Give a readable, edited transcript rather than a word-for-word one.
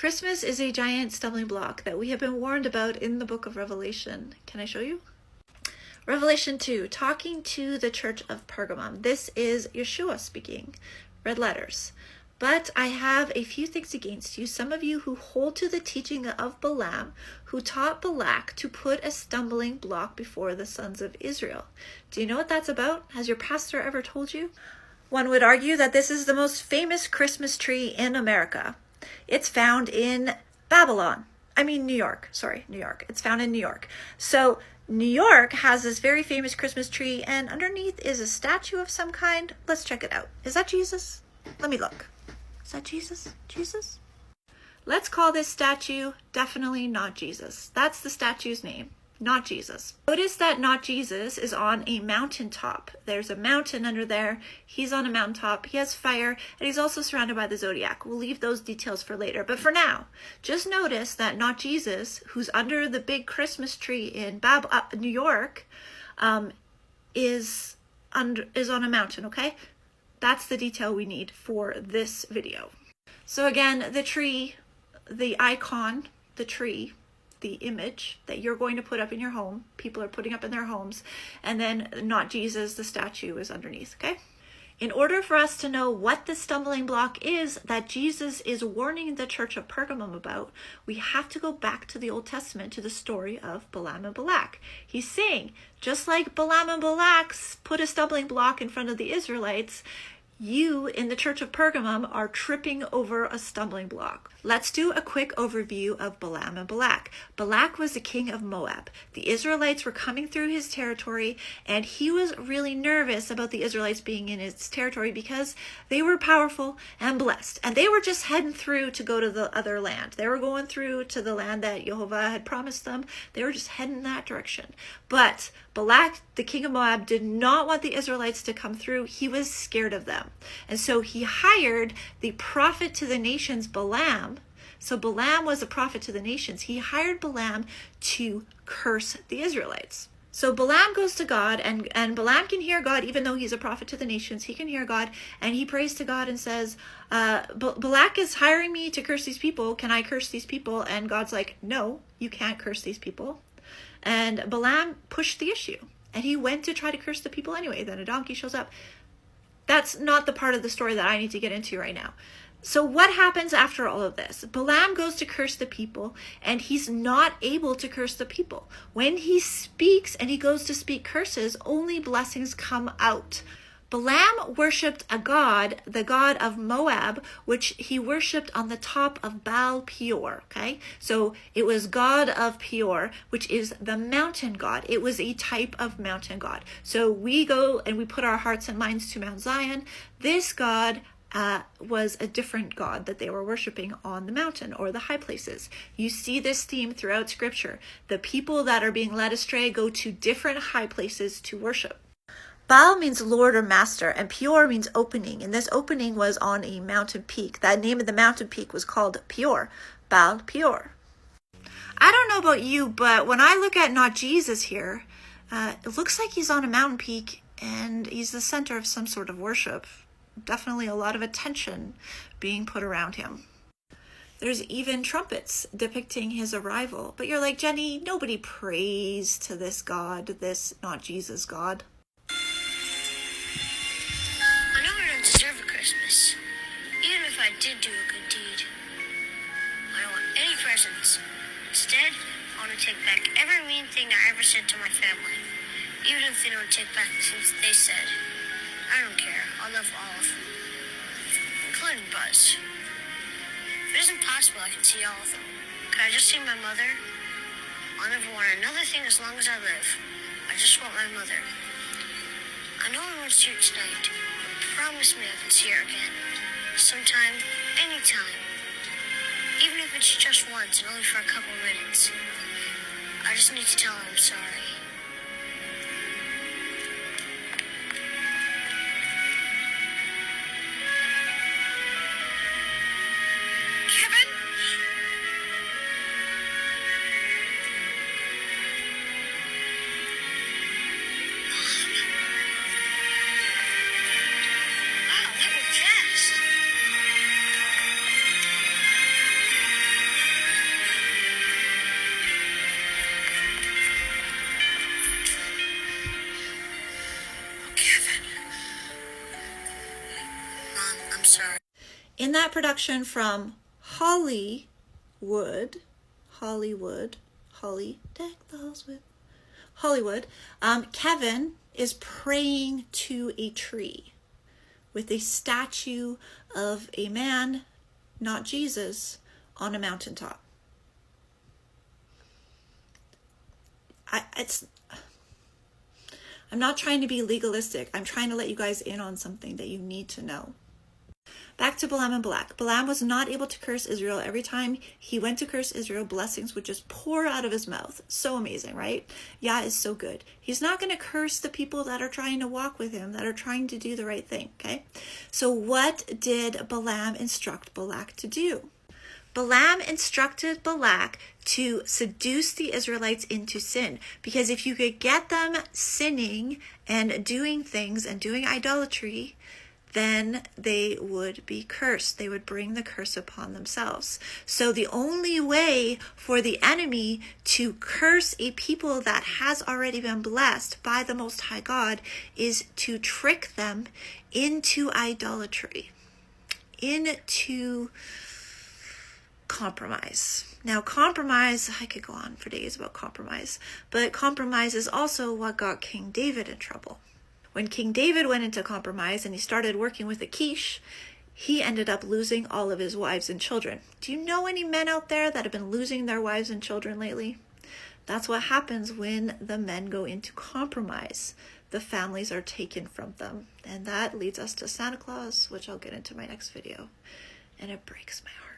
Christmas is a giant stumbling block that we have been warned about in the book of Revelation. Can I show you? Revelation 2, talking to the church of Pergamum. This is Yeshua speaking, red letters. But I have a few things against you, some of you who hold to the teaching of Bilam, who taught Balak to put a stumbling block before the sons of Israel. Do you know what that's about? Has your pastor ever told you? One would argue that this is the most famous Christmas tree in America. It's found in New York. It's found in New York. So New York has this very famous Christmas tree, and underneath is a statue of some kind. Let's check it out. Is that Jesus? Let me look. Is that Jesus? Jesus? Let's call this statue definitely not Jesus. That's the statue's name, not Jesus. Notice that not Jesus is on a mountaintop. There's a mountain under there. He's on a mountaintop. He has fire, and he's also surrounded by the zodiac. We'll leave those details for later. But for now, just notice that not Jesus, who's under the big Christmas tree in New York, is on a mountain, okay? That's the detail we need for this video. So again, the tree, the icon, the tree, the image that you're going to put up in your home, people are putting up in their homes, and then not Jesus, the statue is underneath, okay? In order for us to know what the stumbling block is that Jesus is warning the church of Pergamum about, we have to go back to the Old Testament, to the story of Bilam and Balak. He's saying, just like Bilam and Balak put a stumbling block in front of the Israelites, you in the church of Pergamum are tripping over a stumbling block. Let's do a quick overview of Bilam and Balak. Balak was the king of Moab. The Israelites were coming through his territory, and he was really nervous about the Israelites being in his territory because they were powerful and blessed, and they were just heading through to go to the other land. They were going through to the land that Jehovah had promised them. They were just heading that direction. But Balak, the king of Moab, did not want the Israelites to come through. He was scared of them. And so he hired the prophet to the nations, Bilam. So Bilam was a prophet to the nations. He hired Bilam to curse the Israelites. So Bilam goes to God, and Bilam can hear God, even though he's a prophet to the nations. He can hear God, and he prays to God and says, Balak is hiring me to curse these people. Can I curse these people? And God's like, no, you can't curse these people. And Bilam pushed the issue, and he went to try to curse the people anyway. Then a donkey shows up. That's not the part of the story that I need to get into right now. So what happens after all of this? Bilam goes to curse the people, and he's not able to curse the people. When he speaks and he goes to speak curses, only blessings come out. Bilam worshipped a god, the god of Moab, which he worshipped on the top of Baal Peor, okay? So it was god of Peor, which is the mountain god. It was a type of mountain god. So we go and we put our hearts and minds to Mount Zion. This god was a different god that they were worshiping on the mountain or the high places. You see this theme throughout scripture. The people that are being led astray go to different high places to worship. Baal means Lord or Master, and Peor means opening, and this opening was on a mountain peak. That name of the mountain peak was called Peor, Baal Peor. I don't know about you, but when I look at not Jesus here, it looks like he's on a mountain peak, and he's the center of some sort of worship. Definitely a lot of attention being put around him. There's even trumpets depicting his arrival, but you're like, Jenny, nobody prays to this God, this not Jesus God. I did do a good deed. I don't want any presents. Instead, I want to take back every mean thing I ever said to my family. Even if they don't take back the things they said. I don't care. I'll love all of them. Including Buzz. If it isn't possible I can see all of them, can I just see my mother? I'll never want another thing as long as I live. I just want my mother. I know I won't see her tonight, but promise me I can see her again. Sometime, anytime. Even if it's just once and only for a couple minutes. I just need to tell her I'm sorry. Kevin? Wow, that was fast. In that production from Holly, deck the halls with Hollywood, Kevin is praying to a tree with a statue of a man, not Jesus, on a mountaintop. I'm not trying to be legalistic. I'm trying to let you guys in on something that you need to know. Back to Bilam and Balak. Bilam was not able to curse Israel. Every time he went to curse Israel, blessings would just pour out of his mouth. So amazing, right? Yah is so good. He's not going to curse the people that are trying to walk with him, that are trying to do the right thing, okay? So what did Bilam instruct Balak to do? Bilam instructed Balak to seduce the Israelites into sin, because if you could get them sinning and doing things and doing idolatry, then they would be cursed. They would bring the curse upon themselves. So the only way for the enemy to curse a people that has already been blessed by the Most High God is to trick them into idolatry, into compromise. Now, compromise, I could go on for days about compromise, but compromise is also what got King David in trouble. When King David went into compromise and he started working with Achish, he ended up losing all of his wives and children. Do you know any men out there that have been losing their wives and children lately? That's what happens when the men go into compromise. The families are taken from them. And that leads us to Santa Claus, which I'll get into my next video. And it breaks my heart.